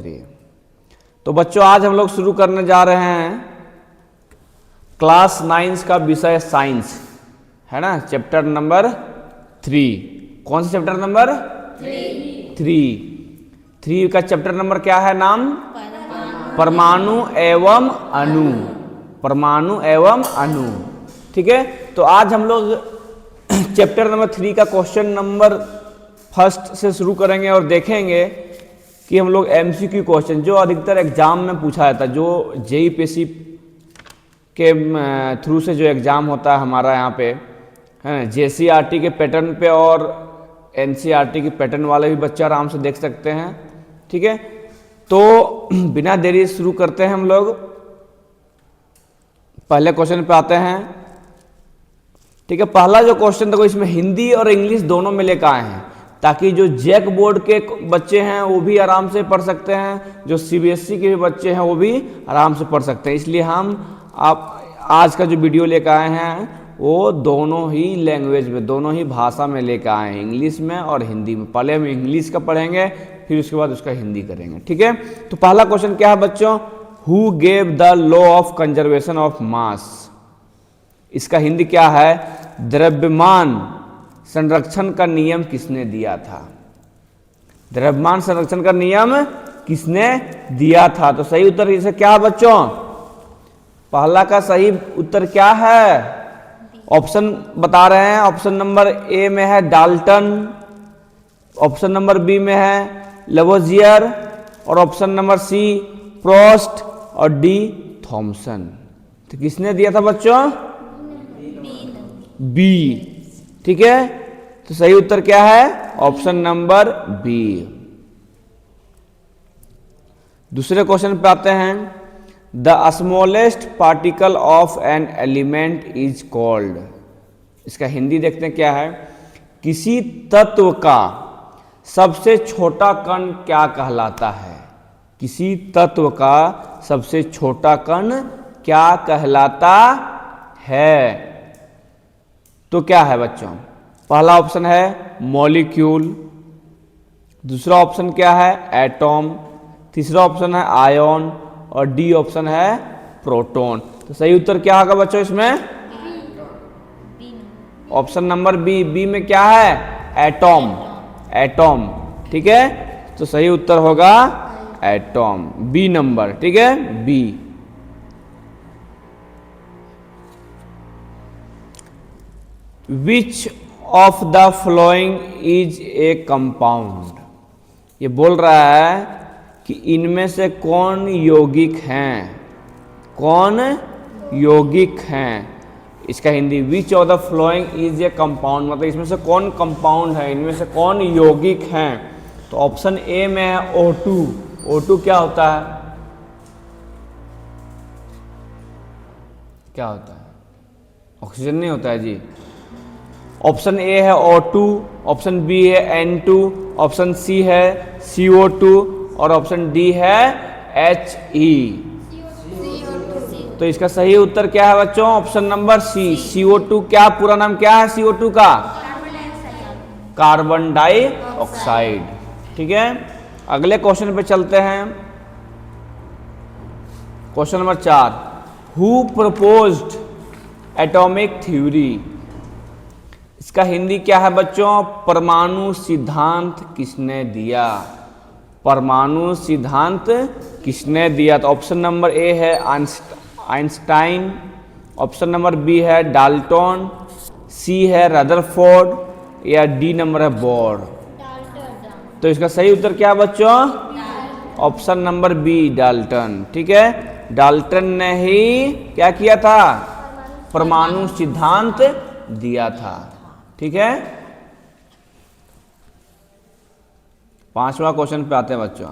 तो बच्चों आज हम लोग शुरू करने जा रहे हैं क्लास 9 का विषय साइंस, है ना। Chapter number 3। कौन सा चैप्टर नंबर 3 का चैप्टर नंबर क्या है? नाम परमाणु एवं अणु। परमाणु एवं अणु, ठीक है। तो आज हम लोग चैप्टर नंबर 3 का क्वेश्चन नंबर 1 से शुरू करेंगे और देखेंगे कि हम लोग एमसीक्यू क्वेश्चन जो अधिकतर एग्जाम में पूछा जाता है, जो जेईपीसी के थ्रू से जो एग्जाम होता है हमारा यहाँ पे, है जेसीईआरटी के पैटर्न पे और एनसीईआरटी के पैटर्न वाले भी बच्चे आराम से देख सकते हैं, ठीक है। तो बिना देरी शुरू करते हैं हम लोग। पहले क्वेश्चन पे आते हैं, ठीक है। पहला जो क्वेश्चन देखो, इसमें हिंदी और इंग्लिश दोनों में लेकर आए हैं ताकि जो जैक बोर्ड के बच्चे हैं वो भी आराम से पढ़ सकते हैं, जो सीबीएसई के भी बच्चे हैं वो भी आराम से पढ़ सकते हैं। इसलिए हम आज का जो वीडियो लेकर आए हैं वो दोनों ही लैंग्वेज में, दोनों ही भाषा में लेकर आए हैं, इंग्लिश में और हिंदी में। पहले हम इंग्लिश का पढ़ेंगे, फिर उसके बाद उसका हिंदी करेंगे, ठीक है। तो पहला क्वेश्चन क्या है बच्चों? Who gave the law of conservation of mass? इसका हिंदी क्या है? द्रव्यमान संरक्षण का नियम किसने दिया था? द्रव्यमान संरक्षण का नियम किसने दिया था? तो सही उत्तर इसे क्या है बच्चों? पहला का सही उत्तर क्या है? ऑप्शन बता रहे हैं। ऑप्शन नंबर ए में है डाल्टन, ऑप्शन नंबर बी में है लवोजियर, और ऑप्शन नंबर सी प्रोस्ट, और डी थॉमसन। तो किसने दिया था बच्चों? बी, ठीक है। तो सही उत्तर क्या है? Option number B. दूसरे क्वेश्चन पे आते हैं। The smallest particle of an element is called. इसका हिंदी देखते हैं क्या है। किसी तत्व का सबसे छोटा कण क्या कहलाता है? किसी तत्व का सबसे छोटा कण क्या कहलाता है? तो क्या है बच्चों? पहला ऑप्शन है मॉलिक्यूल, दूसरा ऑप्शन क्या है? एटॉम, तीसरा ऑप्शन है आयन, और डी ऑप्शन है प्रोटॉन। तो सही उत्तर क्या होगा बच्चों इसमें? Option number B. बी में क्या है? एटॉम, एटॉम, ठीक है। तो सही उत्तर होगा एटॉम, बी नंबर, ठीक है, B. Which of the following is a compound? ये बोल रहा है कि इनमें से कौन यौगिक हैं? कौन यौगिक हैं? इसका हिंदी विच of the following is a compound, मतलब इसमें से कौन कंपाउंड है, इनमें से कौन यौगिक हैं? तो ऑप्शन ए में है O2। O2 क्या होता है? क्या होता है? ऑक्सीजन नहीं होता है जी। ऑप्शन ए है O2, ऑप्शन बी है N2, ऑप्शन सी है CO2, और ऑप्शन डी है HE। तो इसका सही उत्तर क्या है बच्चों? Option number C, CO2। क्या पूरा नाम क्या है CO2 का? कार्बन डाइऑक्साइड, ठीक है। अगले क्वेश्चन पे चलते हैं। Question number 4। Who proposed atomic theory? इसका हिंदी क्या है बच्चों? परमाणु सिद्धांत किसने दिया? परमाणु सिद्धांत किसने दिया? तो ऑप्शन नंबर ए है आइंस्टाइन, ऑप्शन नंबर बी है डाल्टन, सी है रदरफोर्ड, या डी नंबर है बोर। तो इसका सही उत्तर क्या है बच्चों? ऑप्शन नंबर बी डाल्टन, ठीक है। डाल्टन ने ही क्या किया था? परमाणु सिद्धांत दिया था, ठीक है। 5वां क्वेश्चन पे आते हैं बच्चों।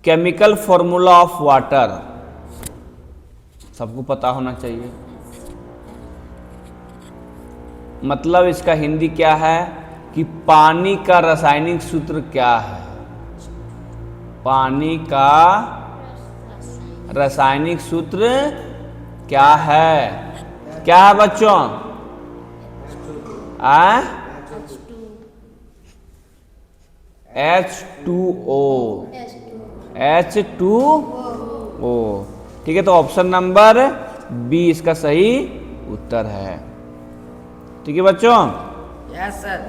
केमिकल फॉर्मूला ऑफ वाटर सबको पता होना चाहिए। मतलब इसका हिंदी क्या है कि पानी का रासायनिक सूत्र क्या है? पानी का रासायनिक सूत्र क्या है? क्या है बच्चों? H2O, H2O। ठीक है, तो ऑप्शन नंबर बी इसका सही उत्तर है। ठीक है बच्चों। Yes sir.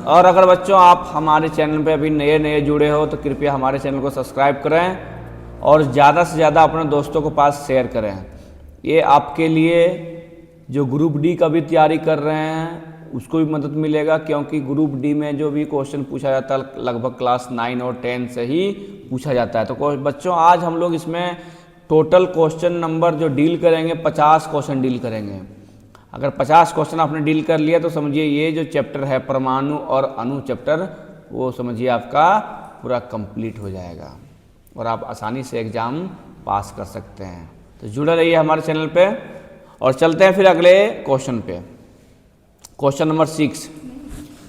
और अगर बच्चों आप हमारे चैनल पे अभी नए नए जुड़े हो तो कृपया हमारे चैनल को सब्सक्राइब करें और ज़्यादा से ज़्यादा अपने दोस्तों के पास शेयर करें। ये आपके लिए जो ग्रुप डी का भी तैयारी कर रहे हैं उसको भी मदद मिलेगा, क्योंकि ग्रुप डी में जो भी क्वेश्चन पूछा जाता है लगभग क्लास 9 और 10 से ही पूछा जाता है। तो बच्चों आज हम लोग इसमें टोटल क्वेश्चन नंबर जो डील करेंगे 50 क्वेश्चन डील करेंगे। अगर 50 क्वेश्चन आपने डील कर लिया तो समझिए ये जो चैप्टर है परमाणु और अणु चैप्टर, वो समझिए आपका पूरा कंप्लीट हो जाएगा और आप आसानी से एग्ज़ाम पास कर सकते हैं। तो जुड़े रहिए हमारे चैनल पे और चलते हैं फिर अगले क्वेश्चन पे। Question number 6,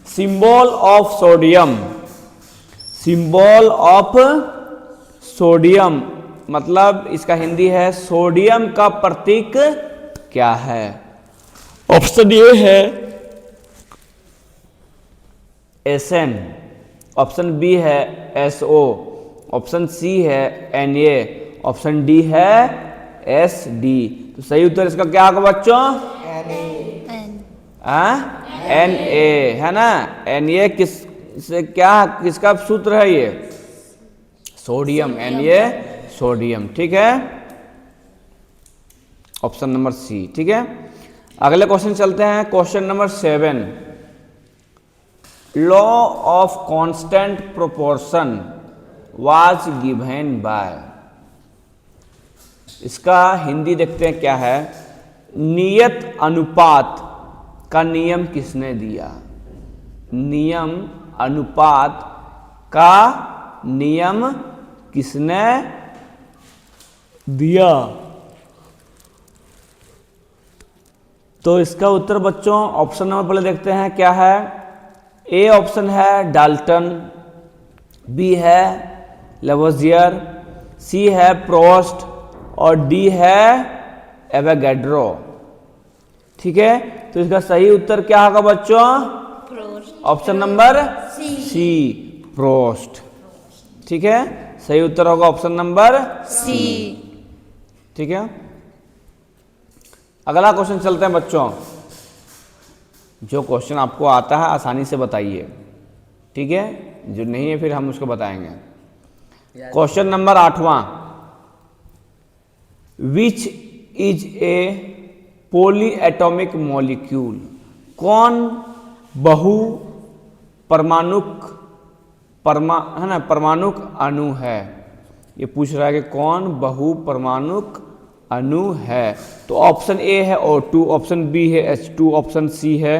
symbol of sodium. Symbol of sodium मतलब इसका हिंदी है सोडियम का प्रतीक क्या है। ऑप्शन ए है Sn, ऑप्शन बी है So, ऑप्शन सी है Na, ऑप्शन डी है Sd। तो सही उत्तर इसका क्या होगा बच्चों? Na है ना। Na किससे क्या किसका सूत्र है ये? Sodium, Na sodium. ठीक है, ऑप्शन नंबर सी। ठीक है, अगले क्वेश्चन चलते हैं। Question number 7, law of constant proportion was given by. इसका हिंदी देखते हैं क्या है। नियत अनुपात का नियम किसने दिया? नियम अनुपात का नियम किसने दिया? तो इसका उत्तर बच्चों ऑप्शन नंबर पहले देखते हैं क्या है। ए ऑप्शन है डाल्टन, बी है लेवोजियर, सी है प्रोस्ट और डी है एवोगैड्रो। ठीक है, तो इसका सही उत्तर क्या होगा बच्चों? ऑप्शन नंबर सी, प्रोस्ट। ठीक है, सही उत्तर होगा ऑप्शन नंबर सी। ठीक है, अगला क्वेश्चन चलते हैं बच्चों। जो क्वेश्चन आपको आता है आसानी से बताइए, ठीक है, जो नहीं है फिर हम उसको बताएंगे। क्वेश्चन नंबर 8वां, which is a polyatomic molecule. कौन बहु परमाणुक परमाणुक अणु है। ये पूछ रहा है कि कौन बहु परमाणुक अणु है। तो ऑप्शन ए है O2, ऑप्शन बी है H2, ऑप्शन सी है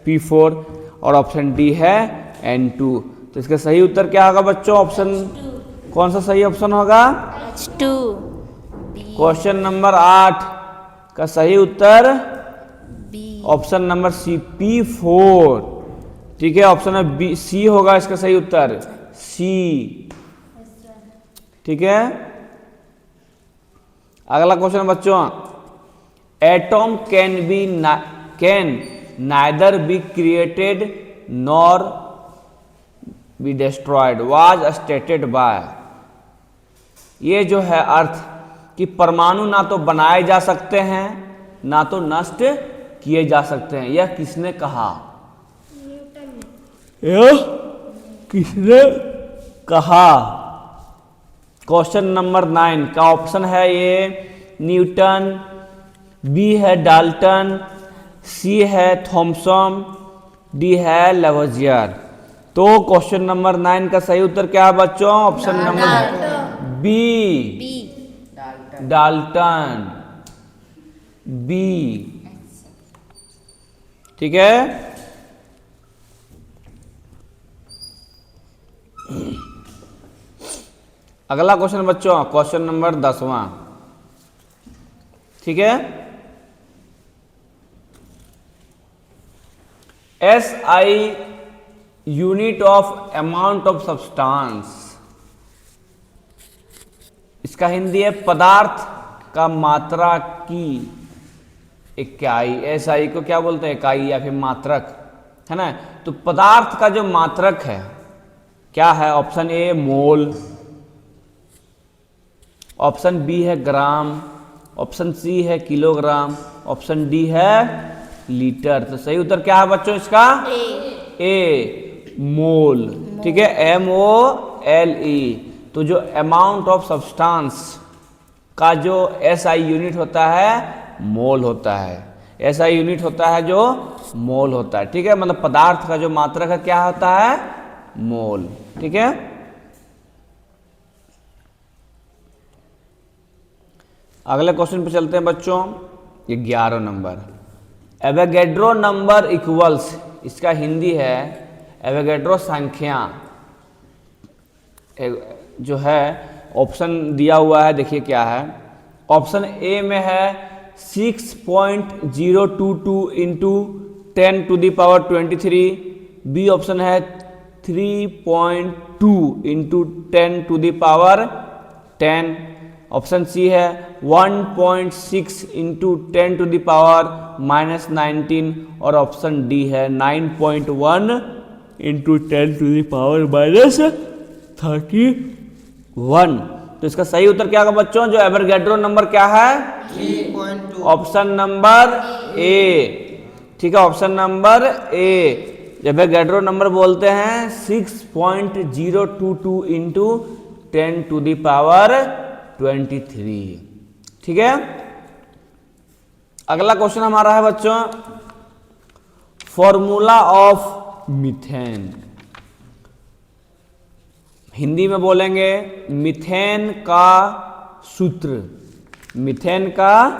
P4 और ऑप्शन डी है N2। तो इसका सही उत्तर क्या होगा बच्चों? ऑप्शन कौन सा सही ऑप्शन होगा? H2। क्वेश्चन नंबर 8 का सही उत्तर ऑप्शन नंबर सी, P4। ठीक है, ऑप्शन में बी सी होगा इसका सही उत्तर, सी। ठीक है, अगला क्वेश्चन बच्चों, atom can neither be created nor be destroyed was stated by. ये जो है अर्थ कि परमाणु ना तो बनाए जा सकते हैं ना तो नष्ट किए जा सकते हैं, यह किसने कहा? यह किसने कहा? क्वेश्चन नंबर 9 का ऑप्शन है ये न्यूटन, बी है डाल्टन, सी है थॉमसन, डी है लेवोजियर। तो क्वेश्चन नंबर 9 का सही उत्तर क्या है बच्चों? Option number B, Dalton, B. ठीक है, अगला क्वेश्चन बच्चों, क्वेश्चन नंबर 10वां। ठीक है, SI unit of amount of substance. इसका हिंदी है पदार्थ का मात्रा की इकाई। SI को क्या बोलते हैं? इकाई या फिर मात्रक, है ना। तो पदार्थ का जो मात्रक है क्या है? Option A mole, option B है ग्राम, ऑप्शन सी है किलोग्राम, ऑप्शन डी है लीटर। तो सही उत्तर क्या है बच्चों इसका? ए मोल। ठीक है, MOLE। तो जो अमाउंट ऑफ सब्सटेंस का जो SI यूनिट होता है मोल होता है। SI यूनिट होता है जो मोल होता है। ठीक है, मतलब पदार्थ का जो मात्रक है क्या होता है? मोल। ठीक है, अगले क्वेश्चन पे चलते हैं बच्चों। ये 11 नंबर, एवोगैड्रो नंबर इक्वल्स, इसका हिंदी है एवोगैड्रो संख्या जो है। ऑप्शन दिया हुआ है, देखिए क्या है। ऑप्शन ए में है 6.022 इंटू 10⁻23। बी ऑप्शन है 3.2 इंटू 10⁻10। ऑप्शन सी है 1.6 इंटू 10⁻⁻19 और ऑप्शन डी है 9.1 इंटू 10⁻31। तो इसका सही उत्तर क्या होगा बच्चों? जो एवोगैड्रो नंबर क्या है? 3.2। ऑप्शन नंबर ए। ठीक है, ऑप्शन नंबर ए। एवोगैड्रो नंबर बोलते हैं 6.022 इंटू 10⁻23। ठीक है, अगला क्वेश्चन हमारा है बच्चों, फॉर्मूला ऑफ मीथेन। हिंदी में बोलेंगे मीथेन का सूत्र। मीथेन का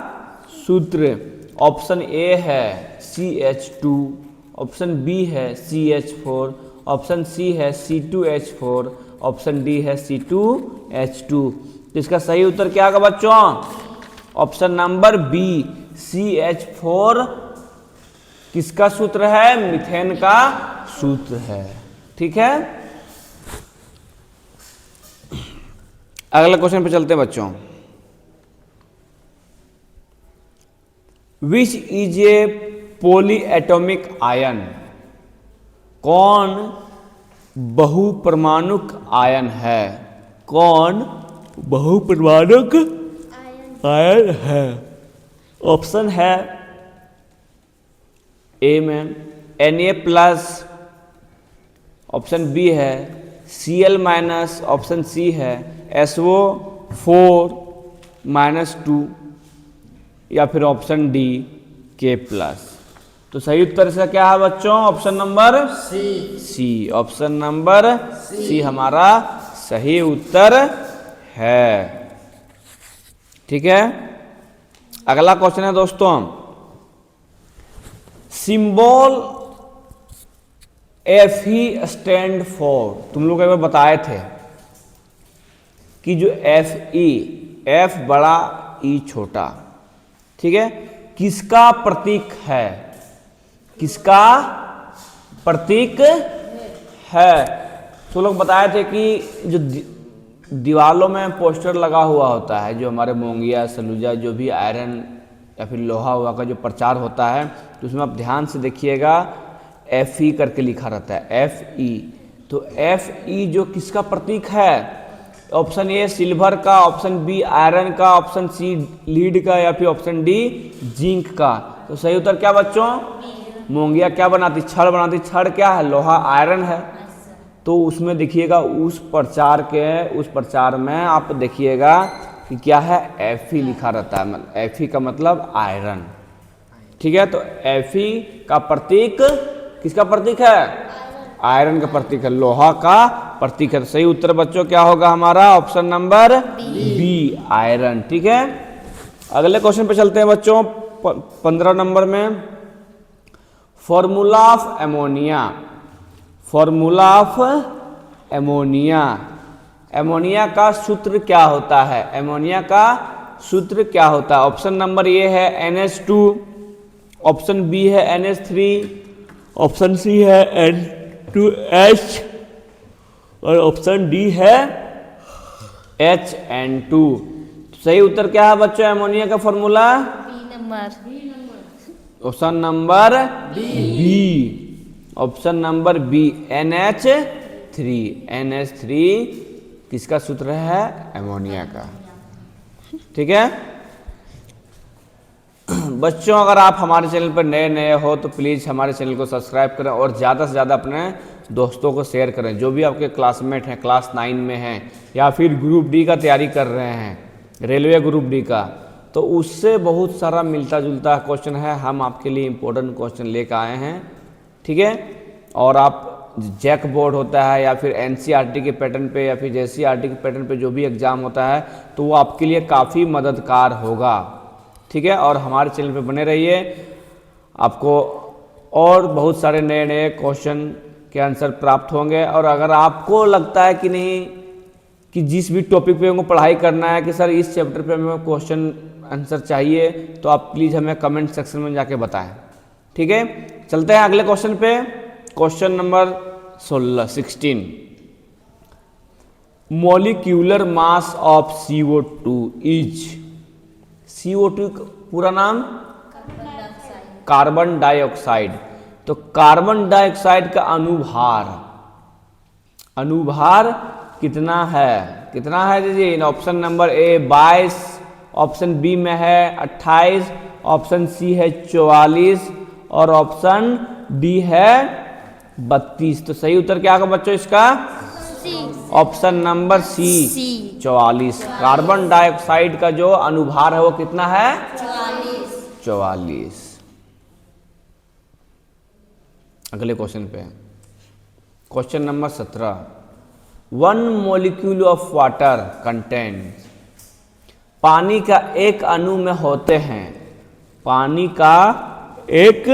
सूत्र ऑप्शन ए है CH2, ऑप्शन बी है CH4, ऑप्शन सी है C2H4, ऑप्शन डी है C2H2। तो इसका सही उत्तर क्या होगा बच्चों? ऑप्शन नंबर बी CH4 किसका सूत्र है? मीथेन का सूत्र है। ठीक है, अगला क्वेश्चन पे चलते हैं बच्चों। विच इज ए पॉलीएटॉमिक आयन? कौन बहुपरमाणुक आयन है? कौन बहुपरमाणुक आयन है? ऑप्शन है ए में Na+, ऑप्शन बी है Cl-, ऑप्शन सी है SO4-2 या फिर ऑप्शन डी K+। तो सही उत्तर इसका क्या है बच्चों? Option number C. Option number C हमारा सही उत्तर है। ठीक है, अगला क्वेश्चन है दोस्तों, सिंबल Fe स्टैंड फॉर। तुम लोग एक बार बताए थे कि जो Fe, F बड़ा E छोटा, ठीक है, किसका प्रतीक है? किसका प्रतीक है? तो लोग बताए थे कि जो दीवालों में पोस्टर लगा हुआ होता है, जो हमारे मोंगिया सलूजा जो भी आयरन या फिर लोहा हुआ का जो प्रचार होता है, तो उसमें आप ध्यान से देखिएगा Fe करके लिखा रहता है Fe। तो Fe जो किसका प्रतीक है? ऑप्शन ए सिल्वर का, ऑप्शन बी आयरन का, ऑप्शन सी लीड का या फिर ऑप्शन डी जिंक का। तो सही उत्तर क्या बच्चों? मोंगिया क्या बनाती? छड़ बनाती। छड़ क्या है? लोहा, आयरन है। तो उसमें देखिएगा उस प्रचार में आप देखिएगा कि क्या है? Fe लिखा रहता है। Fe का मतलब आयरन। ठीक है, तो Fe का प्रतीक किसका प्रतीक है? आयरन का प्रतीक है, लोहा का प्रतीक है। तो सही उत्तर बच्चों क्या होगा हमारा? Option number B iron. ठीक है, अगले क्वेश्चन पे चलते हैं बच्चों। 15 नंबर में formula of ammonia. Formula of ammonia. Ammonia का सूत्र क्या होता है? एमोनिया का सूत्र क्या होता है? ऑप्शन नंबर ए है NH2, ऑप्शन बी है NH3, ऑप्शन सी है N2H और ऑप्शन डी है HN2। सही उत्तर क्या है बच्चों एमोनिया का formula? B number. Option number B. Option number B NH3। NH3 किसका सूत्र है? अमोनिया का। ठीक है बच्चों, अगर आप हमारे चैनल पर नए नए हो तो प्लीज़ हमारे चैनल को सब्सक्राइब करें और ज़्यादा से ज़्यादा अपने दोस्तों को शेयर करें। जो भी आपके क्लासमेट हैं, क्लास 9 में हैं या फिर ग्रुप डी का तैयारी कर रहे हैं, रेलवे ग्रुप डी का, तो उससे बहुत सारा मिलता जुलता क्वेश्चन है। हम आपके लिए इम्पोर्टेंट क्वेश्चन लेकर आए हैं। ठीक है, और आप जैक बोर्ड होता है या फिर NCERT के पैटर्न पे या फिर JCERT के पैटर्न पे जो भी एग्ज़ाम होता है तो वो आपके लिए काफ़ी मददगार होगा। ठीक है, और हमारे चैनल पे बने रहिए, आपको और बहुत सारे नए नए क्वेश्चन के आंसर प्राप्त होंगे। और अगर आपको लगता है कि नहीं कि जिस भी टॉपिक पे हमको पढ़ाई करना है कि सर इस चैप्टर पे हमें क्वेश्चन आंसर चाहिए, तो आप प्लीज़ हमें कमेंट सेक्शन में जाके बताएं। ठीक है, चलते हैं अगले क्वेश्चन पे। Question number 16 molecular mass of CO2 is. CO2 पूरा नाम कार्बन डाइऑक्साइड। तो कार्बन डाइऑक्साइड का अनुभार कितना है? कितना है जी? Option number A 22, option B में है 28, ऑप्शन सी है 44 और ऑप्शन डी है 32। तो सही उत्तर क्या होगा बच्चों इसका? Option number C 44। Carbon dioxide का जो अनुभार है वो कितना है? 44। अगले क्वेश्चन पे, question number 17 1 molecule of water contents. पानी का एक अणु में होते हैं, पानी का एक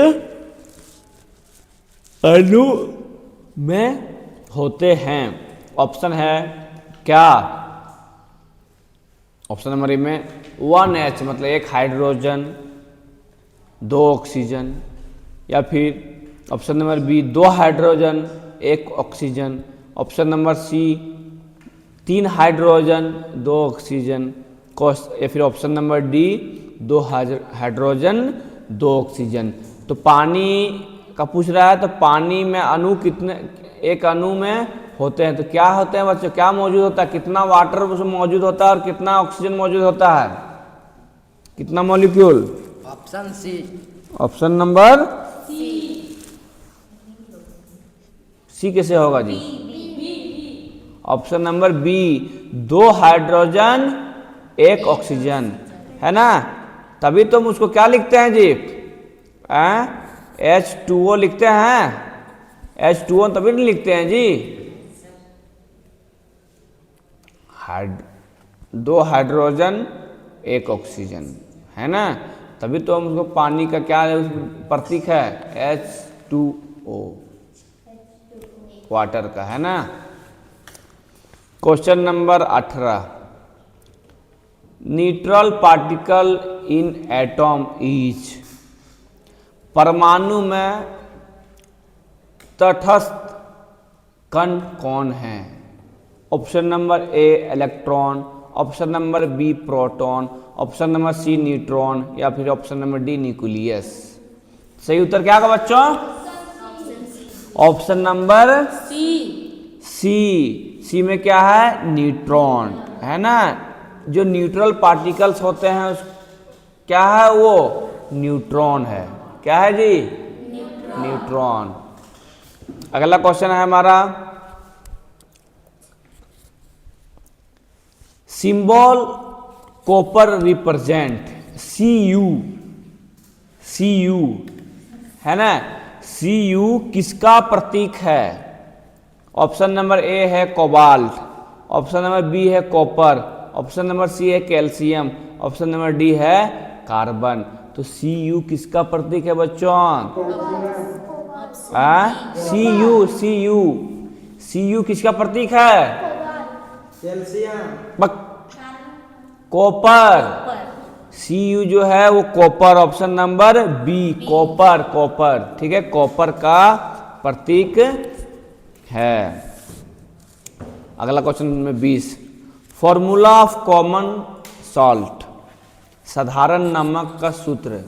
अणु में होते हैं। ऑप्शन है क्या? ऑप्शन नंबर ए में 1H मतलब एक हाइड्रोजन 2 ऑक्सीजन, या फिर option number B 2 hydrogen 1 oxygen, option number C 3 hydrogen 2 oxygen, या फिर option number D 2 hydrogen 2 oxygen. तो पानी का पूछ रहा है, तो पानी में अणु कितने एक अणु में होते हैं? तो क्या होते हैं बच्चों? क्या मौजूद होता है? कितना वाटर उसमें मौजूद होता है और कितना ऑक्सीजन मौजूद होता है? कितना molecule? Option C. Option number C कैसे होगा जी? Option number B 2 hydrogen 1 oxygen, है ना? तभी तो हम उसको क्या लिखते हैं जी? H2O लिखते हैं। H2O तभी नहीं लिखते हैं जी। 2 हाइड्रोजन 1 ऑक्सीजन, है ना? तभी तो हम उसको पानी का क्या प्रतीक है? H2O, वाटर का, है ना? Question number 18 neutral particle in atom is. परमाणु में तटस्थ कण कौन है? Option number A electron, option number B proton, option number C neutron, या फिर ऑप्शन नंबर डी न्यूक्लियस। सही उत्तर क्या होगा बच्चों? ऑप्शन नंबर सी में क्या है? न्यूट्रॉन, है ना? जो न्यूट्रल पार्टिकल्स होते हैं क्या है? वो न्यूट्रॉन है। क्या है जी? न्यूट्रॉन। अगला क्वेश्चन है हमारा, सिंबल कॉपर रिप्रेजेंट Cu है ना? Cu किसका प्रतीक है? ऑप्शन नंबर ए है कोबाल्ट, ऑप्शन नंबर बी है कॉपर, ऑप्शन नंबर सी है कैल्शियम, ऑप्शन नंबर डी है कार्बन। तो Cu किसका प्रतीक है बच्चों? Cu किसका प्रतीक है? Calcium, copper. Cu जो है वो copper, option number B copper. ठीक है, कॉपर का प्रतीक है। अगला क्वेश्चन में 20 फॉर्मूला ऑफ कॉमन सॉल्ट। साधारण नमक का सूत्र,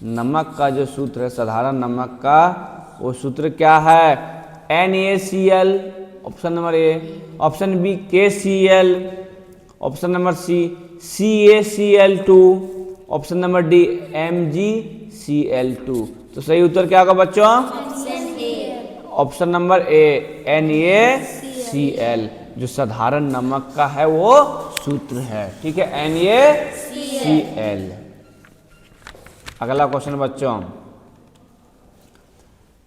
नमक का जो सूत्र है, साधारण नमक का वो सूत्र क्या है? NaCl, option number A. Option B KCl, option number C CaCl2, option number D MgCl2। तो सही उत्तर क्या होगा बच्चों? ऑप्शन नंबर ए NaCl, जो साधारण नमक का है वो सूत्र है। ठीक है, NaCl। अगला क्वेश्चन बच्चों,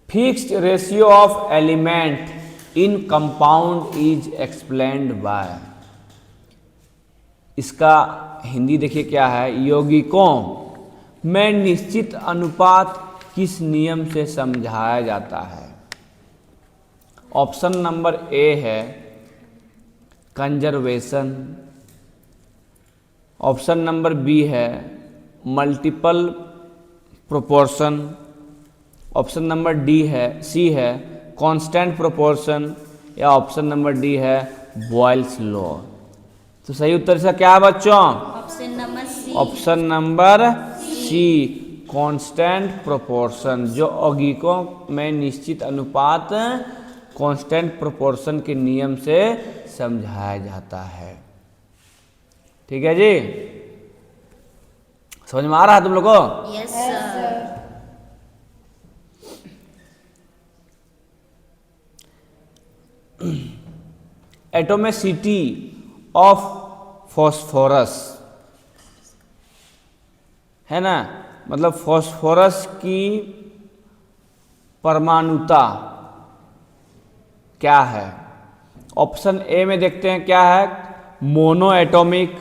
fixed ratio of element in compound is explained bye. इसका हिंदी देखिए क्या है? यौगिकों में निश्चित अनुपात किस नियम से समझाया जाता है? ऑप्शन नंबर ए है कंजर्वेशन, ऑप्शन नंबर बी है multiple proportion, option number C है कांस्टेंट प्रोपोर्शन, या ऑप्शन नंबर डी है बॉयल्स लॉ। तो सही उत्तर से क्या है बच्चों? Option number C. Option number C constant proportion, जो यौगिकों में निश्चित अनुपात कांस्टेंट प्रोपोर्शन के नियम से समझाया जाता है। ठीक है जी, समझ में आ रहा है तुम लोग को? Yes sir. Atomicity of phosphorus है ना, मतलब फॉस्फोरस की परमाणुता क्या है? ऑप्शन ए में देखते हैं क्या है? मोनो एटॉमिक,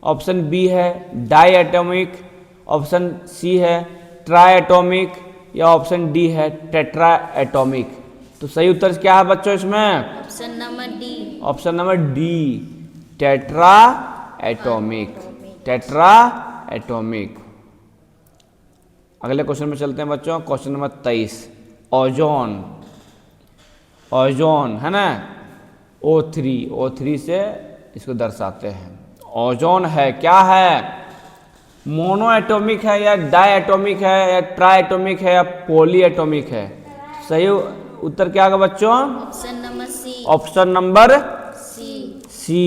ऑप्शन बी है डाई एटॉमिक, ऑप्शन सी है ट्राई एटॉमिक, या ऑप्शन डी है टेट्रा एटॉमिक। तो सही उत्तर क्या है बच्चों इसमें? Option number D. Option number D tetra atomic, tetra atomic. अगले क्वेश्चन में चलते हैं बच्चों, क्वेश्चन नंबर 23। ओजोन, ओजोन है ना, O3 से इसको दर्शाते हैं। ओजोन है क्या है? मोनो एटॉमिक है या डाई एटॉमिक है या ट्राई एटॉमिक है या पॉली एटॉमिक है? सही उत्तर क्या होगा बच्चों? Option number C. Option number C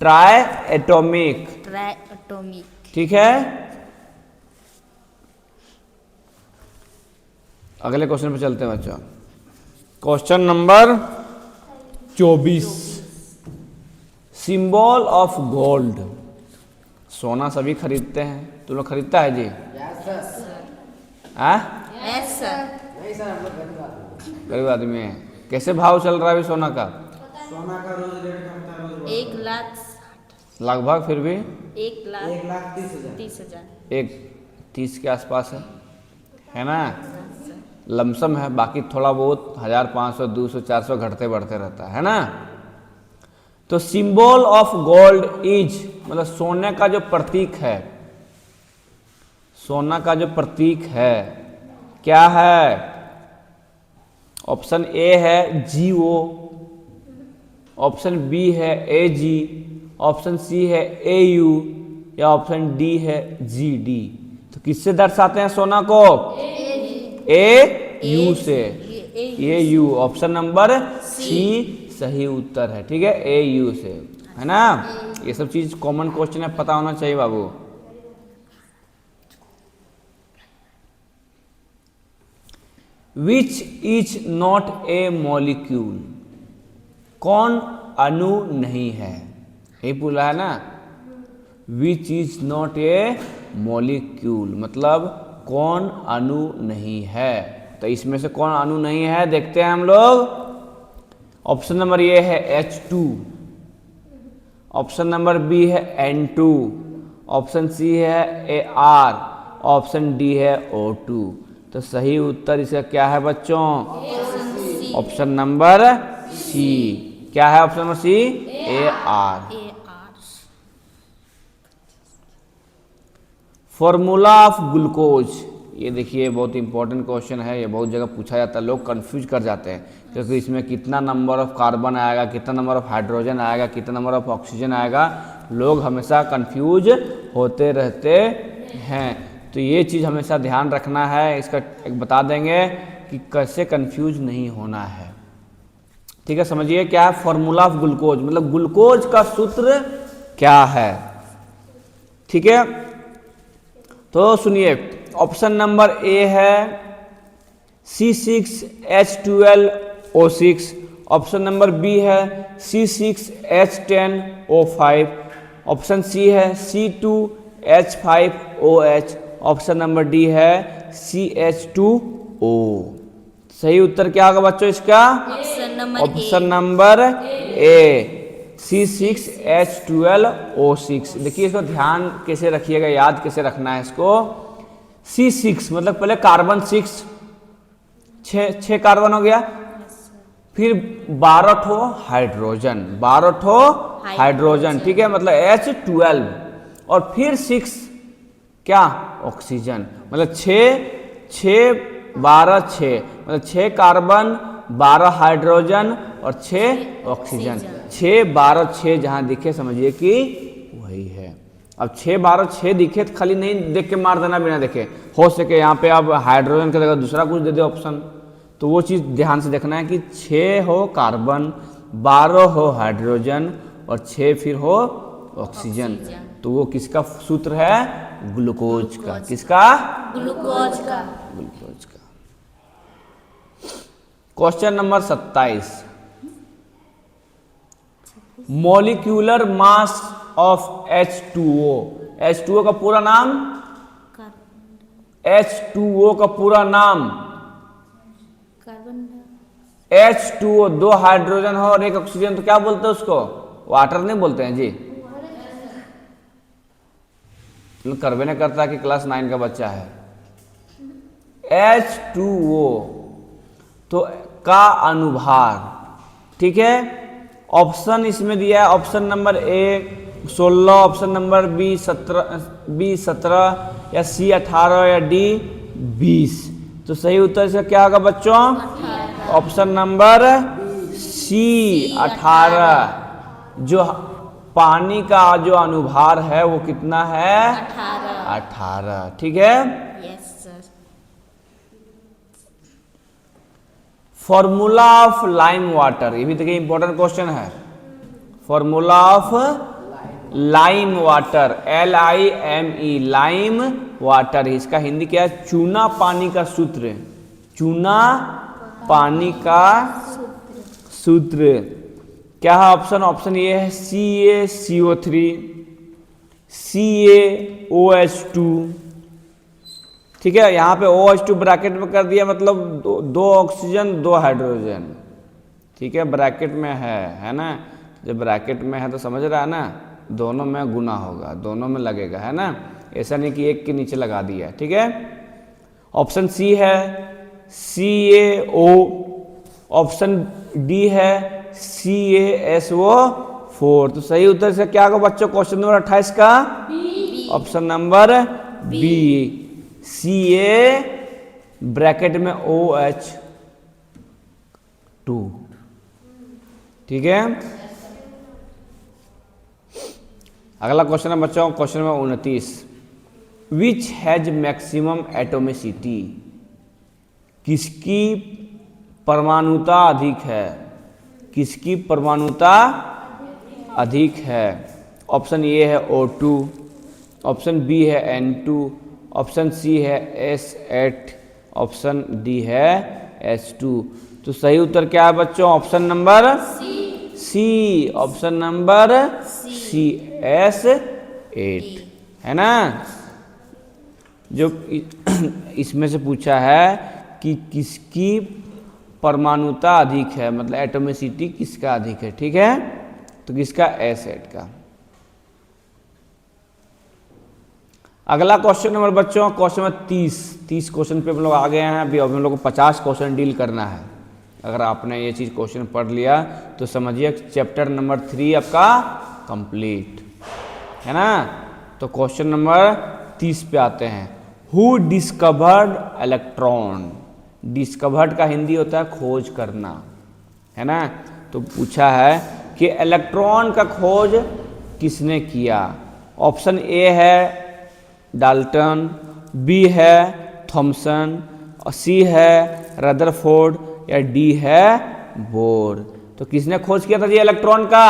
triatomic. Triatomic. ठीक है, अगले क्वेश्चन पे चलते हैं बच्चों, question number 24। Symbol of gold. सोना सभी खरीदते हैं, तुम लोग खरीदता है जी? Yes sir. गरीब आदमी है। कैसे भाव चल रहा है अभी सोना का? सोना का रोज रेट कम था, रोज 1,60,000। लगभग फिर भी 1,30,000। 1,30 के आसपास है ना, लमसम है। बाकी थोड़ा बहुत 1,500, 200, 400 घटते बढ़ते रहता है ना। तो सिंबल ऑफ गोल्ड इज, मतलब सोने का जो प्रतीक है, सोना का जो प्रतीक है क्या है? ऑप्शन ए है GO, ऑप्शन बी है AG, ऑप्शन सी है AU, या ऑप्शन डी है GD। तो किससे दर्शाते हैं सोना को? AU से। AU, ऑप्शन नंबर सी सही उत्तर है। ठीक है, AU से, है ना। ये सब चीज कॉमन क्वेश्चन है, पता होना चाहिए बाबू। Which is not a molecule, कौन अणु नहीं है? यही पूछा है ना, which is not a molecule, मतलब कौन अणु नहीं है। तो इसमें से कौन अणु नहीं है देखते हैं हम लोग। ऑप्शन नंबर ए है H2, ऑप्शन नंबर बी है N2, ऑप्शन सी है AR, ऑप्शन डी है O2। तो सही उत्तर इसका क्या है बच्चों? Option number C. क्या है option number C? AR। Formula of glucose, ये देखिए बहुत इंपॉर्टेंट क्वेश्चन है, ये बहुत जगह पूछा जाता है, लोग कंफ्यूज कर जाते हैं क्योंकि इसमें कितना नंबर ऑफ कार्बन आएगा, कितना नंबर ऑफ हाइड्रोजन आएगा, कितना नंबर ऑफ ऑक्सीजन आएगा, लोग हमेशा कंफ्यूज होते रहते हैं। तो ये चीज़ हमेशा ध्यान रखना है। इसका एक बता देंगे कि कैसे कंफ्यूज नहीं होना है। ठीक है, समझिए क्या है फॉर्मूला ऑफ ग्लूकोज, मतलब ग्लूकोज का सूत्र क्या है। ठीक है, तो सुनिए ऑप्शन नंबर ए है C6H12O6, ऑप्शन नंबर बी है C6H10O5, ऑप्शन सी है C2H5OH, ऑप्शन नंबर डी है CH2O। सही उत्तर क्या होगा बच्चों इसका? ऑप्शन नंबर ए C6H12O6। देखिए इसको ध्यान कैसे रखिएगा, याद कैसे रखना है इसको। C6 मतलब पहले कार्बन 6, 6 कार्बन हो गया, फिर 12 ठो हाइड्रोजन, 12 ठो हाइड्रोजन, ठीक है, मतलब H12, और फिर 6 क्या ऑक्सीजन, मतलब 6 12 6, मतलब 6 कार्बन 12 हाइड्रोजन और 6 ऑक्सीजन। 6 12 6 जहां दिखे समझिए कि वही है। अब 6 12 6 दिखे तो खाली नहीं देख के मार देना बिना देखे, हो सके यहाँ पे आप हाइड्रोजन की जगह दूसरा कुछ दे दे ऑप्शन, तो वो चीज़ ध्यान से देखना है कि 6 हो कार्बन, 12 हो हाइड्रोजन और 6 फिर हो ऑक्सीजन। तो वो किसका सूत्र है? ग्लूकोज का। किसका? ग्लूकोज का। ग्लूकोज का। Question number 27, molecular mass of H2O। H2O का पूरा नाम, H2O का पूरा नाम, कार्बन H2O 2 हाइड्रोजन हो और 1 ऑक्सीजन, तो क्या बोलते हैं उसको? वाटर नहीं बोलते हैं जी, करवे नहीं करता कि क्लास 9 का बच्चा है। H2O तो का अनुभार, ठीक है। ऑप्शन इसमें दिया है, option number A 16, option number B 17 या सी 18 या डी 20। तो सही उत्तर इसका क्या होगा बच्चों? Option number C 18। जो पानी का जो अनुभार है वो कितना है? 18। ठीक है। Yes sir. Formula of lime water, ये भी देखिए इंपॉर्टेंट क्वेश्चन है। Formula of lime water, LIME, lime water, इसका हिंदी क्या है? चूना पानी का सूत्र। चूना पानी का सूत्र क्या है? ऑप्शन ये है CaCO3, CaOH2, ठीक है। यहाँ पे OH2 ब्रैकेट में कर दिया, मतलब 2 ऑक्सीजन 2 हाइड्रोजन, ठीक है, ब्रैकेट में है ना। जब ब्रैकेट में है तो समझ रहा है ना, दोनों में गुना होगा, दोनों में लगेगा, है ना, ऐसा नहीं कि एक के नीचे लगा दिया, ठीक है। ऑप्शन सी है CaO, ऑप्शन डी है CaSO4। तो सही उत्तर से क्या होगा बच्चों क्वेश्चन नंबर 28 का? Option number B, Ca bracket में OH2, ठीक है। अगला क्वेश्चन है बच्चों, question number 29, which has maximum atomicity, किसकी परमाणुता अधिक है? किसकी परमाणुता अधिक है? ऑप्शन ए है O2, ऑप्शन बी है N2, ऑप्शन सी है S8, ऑप्शन डी है H2। तो सही उत्तर क्या है बच्चों? Option number C, option number C S8, है ना। जो इसमें से पूछा है कि किसकी परमाणुता अधिक है, मतलब एटोमिसिटी किसका अधिक है, ठीक है, तो किसका? S8 का। अगला क्वेश्चन नंबर बच्चों, क्वेश्चन नंबर 30 क्वेश्चन पे हम लोग आ गए हैं। अभी हम लोग को 50 क्वेश्चन डील करना है। अगर आपने ये चीज़ क्वेश्चन पढ़ लिया तो समझिए चैप्टर नंबर 3 आपका कंप्लीट, है ना। तो क्वेश्चन नंबर 30 पे आते हैं। Who discovered electron? डिस्कवर्ड का हिंदी होता है खोज करना, है ना। तो पूछा है कि इलेक्ट्रॉन का खोज किसने किया? ऑप्शन ए है डाल्टन, बी है थॉमसन, और सी है रदरफोर्ड या डी है बोर। तो किसने खोज किया था जी इलेक्ट्रॉन का?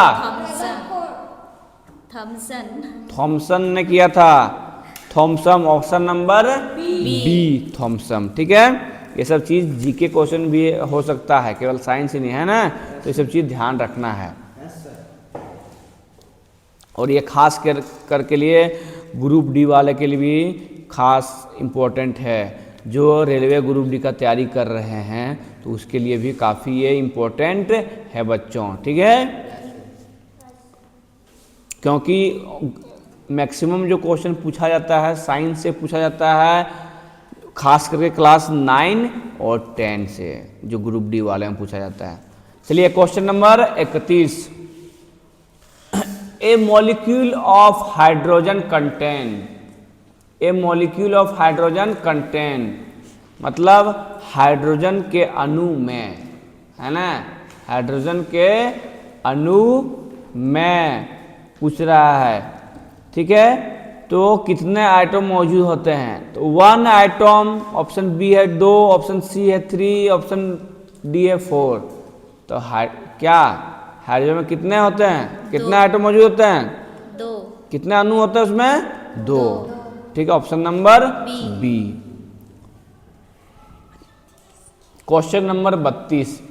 थॉमसन। थॉमसन ने किया था। Thomson, option number B Thomson. ठीक है, ये सब चीज जीके क्वेश्चन भी हो सकता है, केवल साइंस ही नहीं है ना, तो ये सब चीज ध्यान रखना है। और ये खास करके लिए ग्रुप डी वाले के लिए भी खास इम्पोर्टेंट है। जो रेलवे ग्रुप डी का तैयारी कर रहे हैं तो उसके लिए भी काफ़ी ये इम्पोर्टेंट है बच्चों। ठीक है, क्योंकि मैक्सिमम जो क्वेश्चन पूछा जाता है साइंस से पूछा जाता है, खास करके क्लास 9 और 10 से, जो ग्रुप डी वाले में पूछा जाता है। चलिए question number 31। A molecule of hydrogen contain, A molecule of hydrogen contain मतलब हाइड्रोजन के अणु में, है ना, हाइड्रोजन के अणु में पूछ रहा है। ठीक है, तो कितने आइटम मौजूद होते हैं? तो 1 आइटम, ऑप्शन बी है 2, ऑप्शन सी है 3, ऑप्शन डी है 4। तो क्या हाइड्रोजन में कितने होते हैं, कितने आइटम मौजूद होते हैं? 2। कितने अणु होते हैं उसमें? 2। ठीक है, option number B. Question number 32।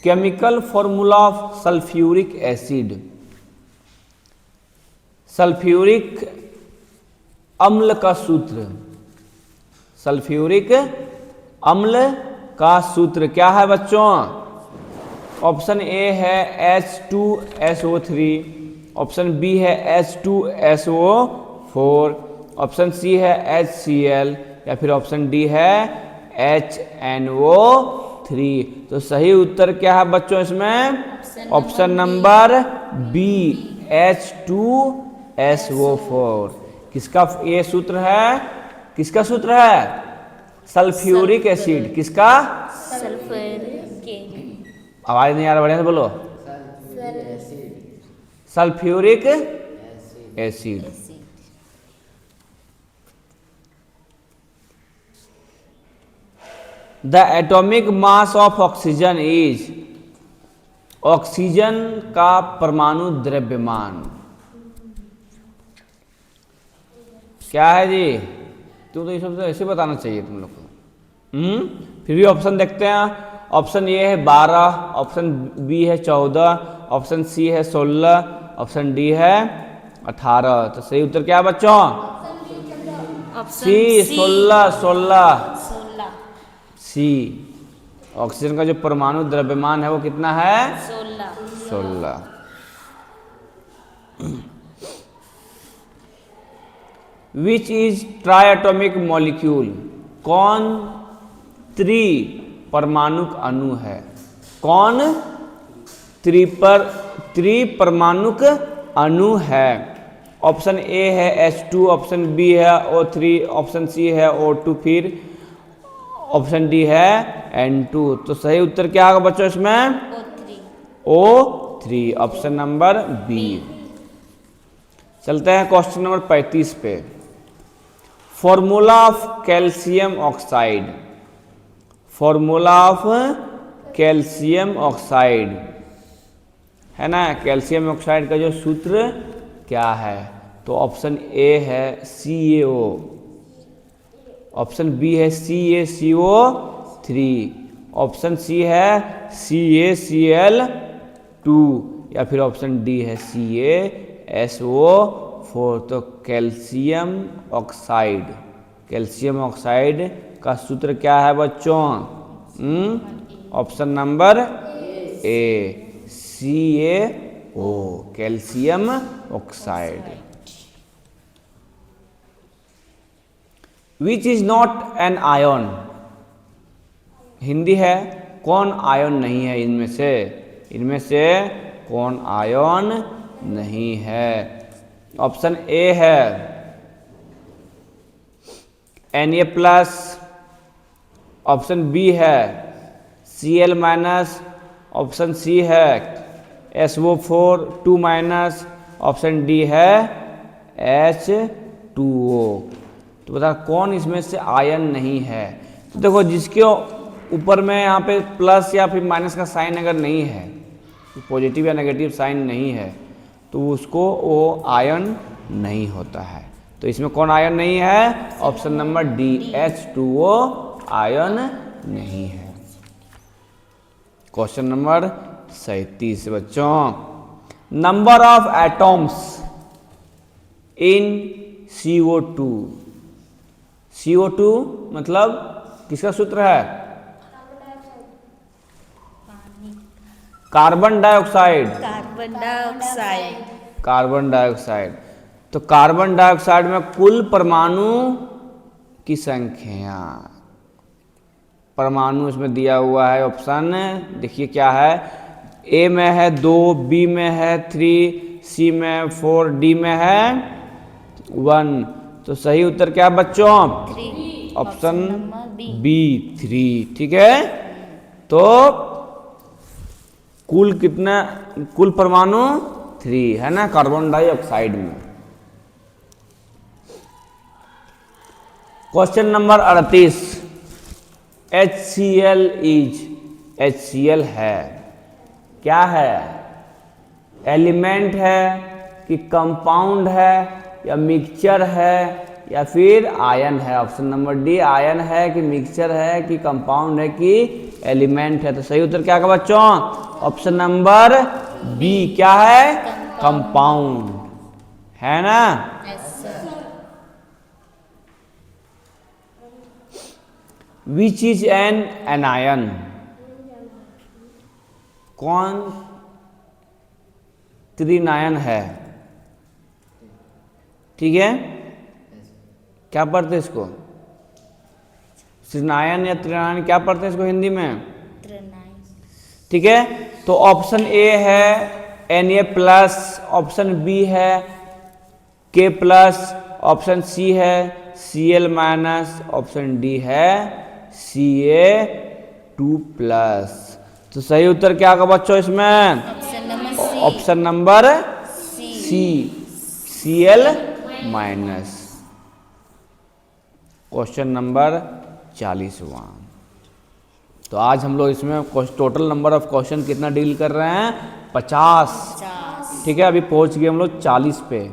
Chemical formula of sulphuric acid, sulphuric अम्ल का सूत्र, सल्फ्यूरिक अम्ल का सूत्र क्या है बच्चों? ऑप्शन ए है H2SO3, ऑप्शन बी है H2SO4, ऑप्शन सी है HCl या फिर ऑप्शन डी है HNO3। तो सही उत्तर क्या है बच्चों इसमें? Option number B H2SO4। किसका ये सूत्र है? किसका सूत्र है? Sulphuric acid. किसका? सल्फ्यूरिक। आवाज नहीं आ रहा, बढ़िया से बोलो। Sulphuric acid. The atomic mass of oxygen is, oxygen का परमाणु द्रव्यमान क्या है जी? तुम तो ये सब ऐसे बताना चाहिए तुम लोग को। फिर भी ऑप्शन देखते हैं। ऑप्शन ए है 12, ऑप्शन बी है 14, ऑप्शन सी है 16, ऑप्शन डी है 18। तो सही उत्तर क्या है बच्चों? सी 16 सी। ऑक्सीजन का जो परमाणु द्रव्यमान है वो कितना है? 16। विच इज ट्राइएटॉमिक मॉलिक्यूल, कौन त्रिपरमाणुक अणु है? कौन त्रिपरमाणुक अणु है? ऑप्शन ए है H2, ऑप्शन बी है O3, ऑप्शन सी है O2, फिर ऑप्शन डी है N2। तो सही उत्तर क्या होगा बच्चों इसमें? O3, option number B. चलते हैं क्वेश्चन नंबर 35 पे। Formula of calcium oxide, formula of calcium oxide है ना, कैल्शियम ऑक्साइड का जो सूत्र क्या है? तो ऑप्शन ए है CaO, ऑप्शन बी है CaCO3, ऑप्शन सी है CaCl2 या फिर ऑप्शन डी है CaSO4। तो कैल्शियम ऑक्साइड, कैल्शियम ऑक्साइड का सूत्र क्या है बच्चों? Option number A CaO, calcium oxide. Which is not an ion, Hindi है कौन आयन नहीं है इनमें से? इनमें से कौन आयन नहीं है? ऑप्शन ए है Na+, ऑप्शन बी है Cl-, ऑप्शन सी है SO4 2-, ऑप्शन डी है H2O। तो बता कौन इसमें से आयन नहीं है? तो देखो जिसके ऊपर में यहाँ पे प्लस या फिर माइनस का साइन अगर नहीं है, पॉजिटिव या नेगेटिव साइन नहीं है, तो उसको वो आयन नहीं होता है। तो इसमें कौन आयन नहीं है? Option number D, H2O ion नहीं है। क्वेश्चन नंबर 37 बच्चों, number of atoms in CO2। CO2 मतलब किसका सूत्र है? Carbon dioxide. Carbon dioxide. Carbon dioxide. तो कार्बन डाइऑक्साइड में कुल परमाणु की संख्या, परमाणु इसमें दिया हुआ है ऑप्शन, देखिए क्या है, ए में है 2, बी में है 3, सी में 4, डी में है 1। तो सही उत्तर क्या है बच्चों? 3, ऑप्शन नंबर बी 3। ठीक है, तो कुल कितना, कुल परमाणु 3 है ना कार्बन डाइऑक्साइड में। Question number 38, HCl is, HCl है, क्या है? एलिमेंट है कि कंपाउंड है या मिक्सचर है या फिर आयन है? ऑप्शन नंबर डी, आयन है कि मिक्सचर है कि कंपाउंड है कि एलिमेंट है? तो सही उत्तर क्या होगा बच्चों? ऑप्शन नंबर बी, क्या है? कंपाउंड है ना। Which is an anion? कौन त्रिनायन है? ठीक है, क्या पढ़ते इसको? त्रिनायन या त्रिनायन क्या पढ़ते हैं इसको हिंदी में? ठीक है, तो ऑप्शन ए है Na+, ऑप्शन बी है K+, ऑप्शन सी है Cl-, ऑप्शन डी है Ca2+। तो सही उत्तर क्या होगा बच्चों इसमें? Option number C, Cl-। Question number 40वां। तो आज हम लोग इसमें टोटल नंबर ऑफ क्वेश्चन कितना डील कर रहे हैं? 50। ठीक है, अभी पहुंच गए हम लोग 40 पे।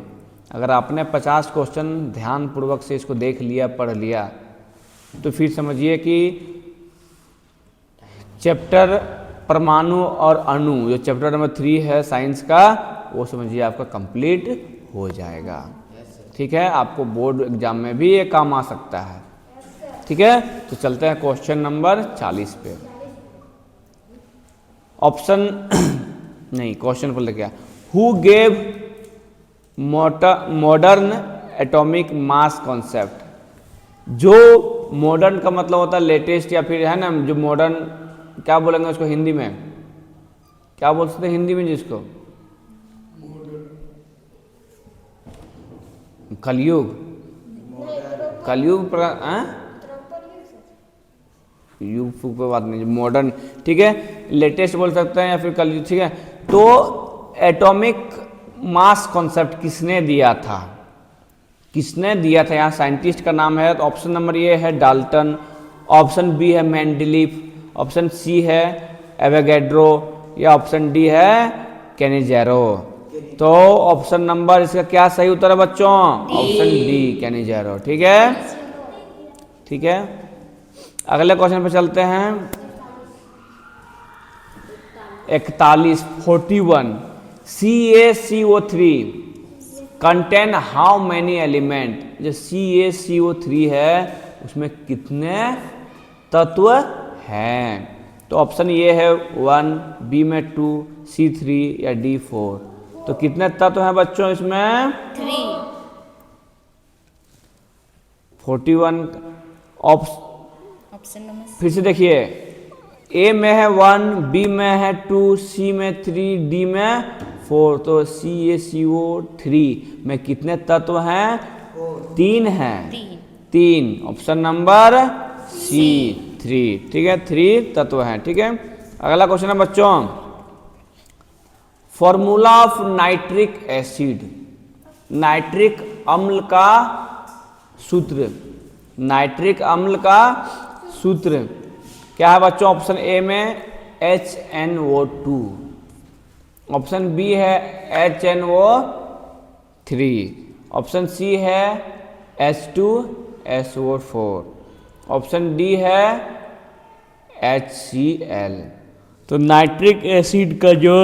अगर आपने 50 क्वेश्चन ध्यान पूर्वक से इसको देख लिया, पढ़ लिया, तो फिर समझिए कि चैप्टर परमाणु और अणु, जो चैप्टर नंबर 3 है साइंस का, वो समझिए आपका कंप्लीट हो जाएगा। ठीक है, आपको बोर्ड एग्जाम में भी ये काम आ सकता है। ठीक है, तो चलते हैं क्वेश्चन नंबर 40 पे। ऑप्शन नहीं, क्वेश्चन पर लग गया। Who gave modern atomic mass concept? जो मॉडर्न का मतलब होता है लेटेस्ट या फिर है ना, जो मॉडर्न क्या बोलेंगे उसको हिंदी में? क्या बोल सकते हैं हिंदी में जिसको? कलयुग। कलयुग युग फूग पे बात नहीं, मॉडर्न। ठीक है, लेटेस्ट बोल सकते हैं या फिर कलयुग। ठीक है, तो एटॉमिक मास कॉन्सेप्ट किसने दिया था? किसने दिया था? यहाँ साइंटिस्ट का नाम है। तो ऑप्शन नंबर ए है डाल्टन, ऑप्शन बी है मेंडलीफ, ऑप्शन सी है एवोगैड्रो या ऑप्शन डी है कैनिजेरो। तो ऑप्शन नंबर इसका क्या सही उत्तर है बच्चों? Option D, Cannizzaro. ठीक है, ठीक है, अगले क्वेश्चन पे चलते हैं। 41 CaCO3 contain how many element? जो CaCO3 है उसमें कितने तत्व हैं? तो ऑप्शन ये है 1, बी में 2, C3 या D4। तो कितने तत्व हैं बच्चों इसमें? 3। 41 ऑप्शन नंबर, फिर से देखिए, ए में है 1, बी में है 2, सी में 3, डी में 4। तो CaCO3 में कितने तत्व हैं? 3 हैं। 3, ऑप्शन नंबर सी 3। ठीक है, 3 तत्व हैं। ठीक है, अगला क्वेश्चन है बच्चों, formula of nitric acid. Nitric अम्ल का सूत्र, नाइट्रिक अम्ल का सूत्र क्या है बच्चों ऑप्शन ए में HNO2, ऑप्शन बी है HNO3, ऑप्शन सी है H2SO4, ऑप्शन डी है HCl। तो नाइट्रिक एसिड का जो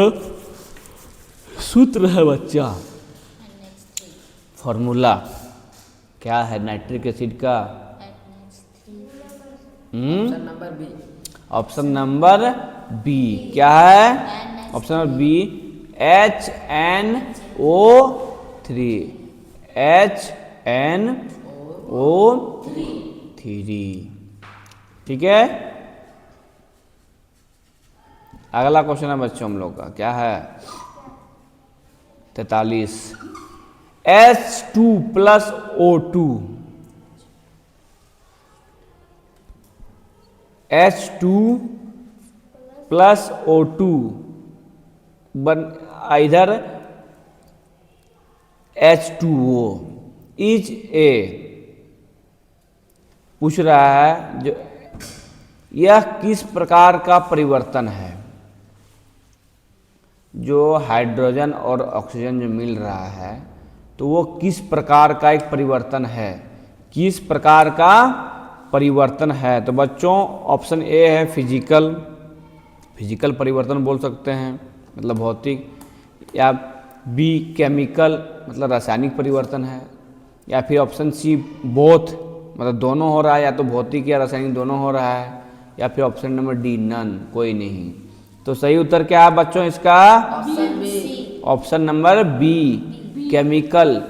सूत्र है बच्चा, फॉर्मूला क्या है नाइट्रिक एसिड का? Number B. Option number B क्या है? Option number B HNO3, HNO3। ठीक है, अगला क्वेश्चन है बच्चों हम लोग का, क्या है 43, H2 plus O2, H2 plus O2 इधर H2O इज ए, पूछ रहा है जो यह किस प्रकार का परिवर्तन है? जो हाइड्रोजन और ऑक्सीजन जो मिल रहा है तो वो किस प्रकार का एक परिवर्तन है, किस प्रकार का परिवर्तन है? तो बच्चों ऑप्शन ए है फिजिकल परिवर्तन बोल सकते हैं, मतलब भौतिक, या बी केमिकल मतलब रासायनिक परिवर्तन है, या फिर ऑप्शन सी बोथ मतलब दोनों हो रहा है, या तो भौतिक या रासायनिक दोनों हो रहा है, या फिर ऑप्शन नंबर डी नन, कोई नहीं। तो सही उत्तर क्या है बच्चों इसका? ऑप्शन नंबर बी केमिकल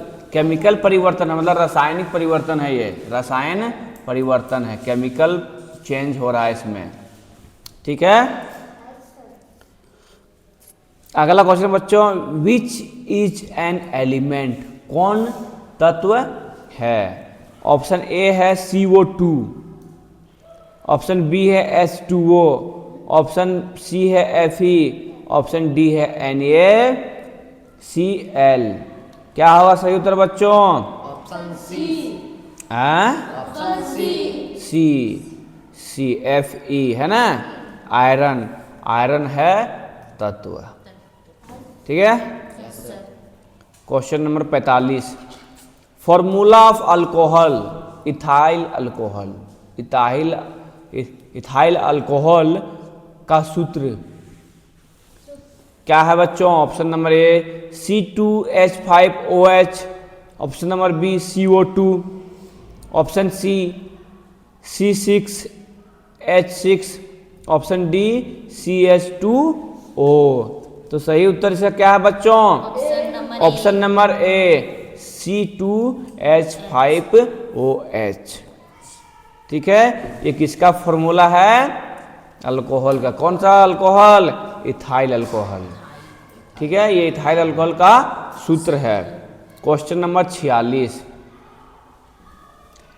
परिवर्तन है, मतलब रासायनिक परिवर्तन है, ये रसायन परिवर्तन है, केमिकल चेंज हो रहा है इसमें। ठीक है, अगला क्वेश्चन बच्चों, विच इज एन एलिमेंट, कौन तत्व है? ऑप्शन ए है CO2, ऑप्शन बी है H2O, ऑप्शन सी है Fe, ऑप्शन डी है NaCl। क्या होगा सही उत्तर बच्चों? Option C. Option C Fe है ना, आयरन है तत्व। ठीक है, question number 45, formula of alcohol, ethyl alcohol का सूत्र क्या है बच्चों? Option number A C2H5OH, option number B CO2, option C C6H6, option D CH2O। तो सही उत्तर इसका क्या है बच्चों? Option number A C2H5OH। ठीक है, ये किसका फॉर्मूला है? अल्कोहल का। कौन सा अल्कोहल? Ethyl alcohol. ठीक है, ये इथाइल अल्कोहल का सूत्र है। Question number 46,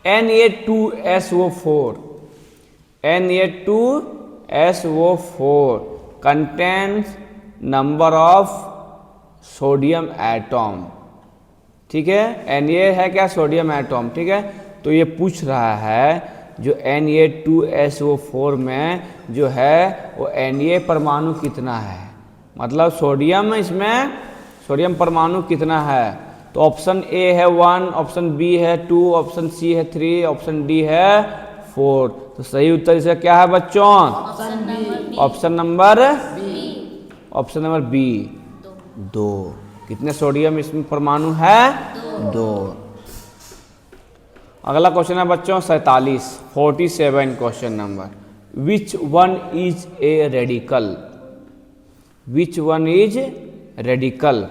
Na2SO4 contains number of sodium atom. ठीक है, Na है क्या? Sodium atom. ठीक है, तो ये पूछ रहा है जो Na2SO4 में जो है वो Na परमाणु कितना है, मतलब सोडियम इसमें सोडियम परमाणु कितना है? तो ऑप्शन ए है 1, ऑप्शन बी है 2, ऑप्शन सी है 3, ऑप्शन डी है 4। तो सही उत्तर इसका क्या है बच्चों? Option number B 2। कितने सोडियम इसमें परमाणु है? 2। अगला क्वेश्चन है बच्चों 47 question number, which one is a radical? Which one is radical,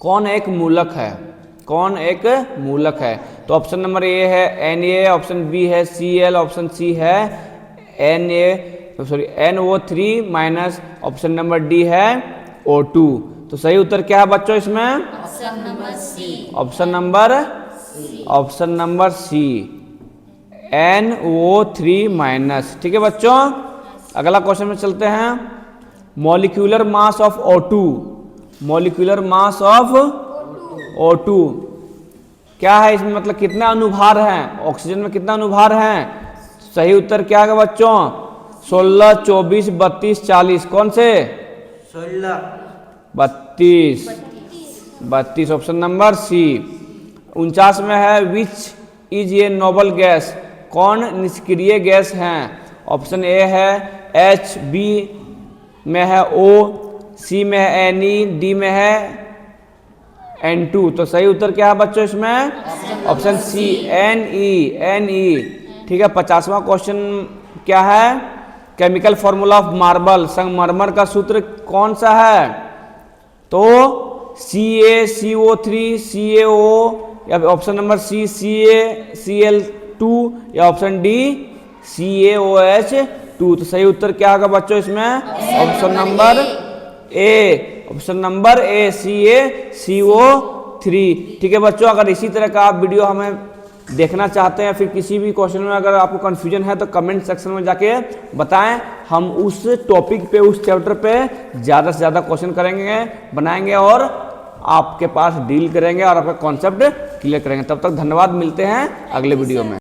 कौन एक मूलक है? कौन एक मूलक है? तो ऑप्शन नंबर ए है Na, ऑप्शन बी है Cl, ऑप्शन सी है NO3 minus, option number D है O2। तो सही उत्तर क्या है बच्चों इसमें? Option number C NO3 minus. ठीक है बच्चों, अगला क्वेश्चन में चलते हैं। मॉलिक्यूलर मास ऑफ O2 क्या है इसमें, मतलब कितना अनुभार है? ऑक्सीजन में कितना अनुभार है? सही उत्तर क्या है बच्चों? 16, 24, 32, 40। कौन से? 32। 32 ऑप्शन नंबर सी। 49 में है विच इज ए नोबल गैस। कौन निष्क्रिय गैस है? ऑप्शन ए है एच, बी में है ओ, सी में है एन, डी में है N2। तो सही उत्तर क्या है बच्चों इसमें? Option C NE। ठीक है। 50वां क्वेश्चन क्या है? केमिकल फॉर्मूला ऑफ मार्बल, संगमरमर का सूत्र कौन सा है? तो CaCO3, CaO, या ऑप्शन नंबर सी CaCl2, या ऑप्शन डी CaOH2। तो सही उत्तर क्या होगा बच्चों इसमें? Option number A. Option number A CaCO3। ठीक है बच्चों, अगर इसी तरह का आप वीडियो हमें देखना चाहते हैं, फिर किसी भी क्वेश्चन में अगर आपको कंफ्यूजन है तो कमेंट सेक्शन में जाके बताएं। हम उस टॉपिक पे, उस चैप्टर पे ज़्यादा से ज़्यादा क्वेश्चन करेंगे, बनाएंगे और आपके पास डील करेंगे और आपका कॉन्सेप्ट क्लियर करेंगे। तब तक धन्यवाद, मिलते हैं अगले वीडियो में।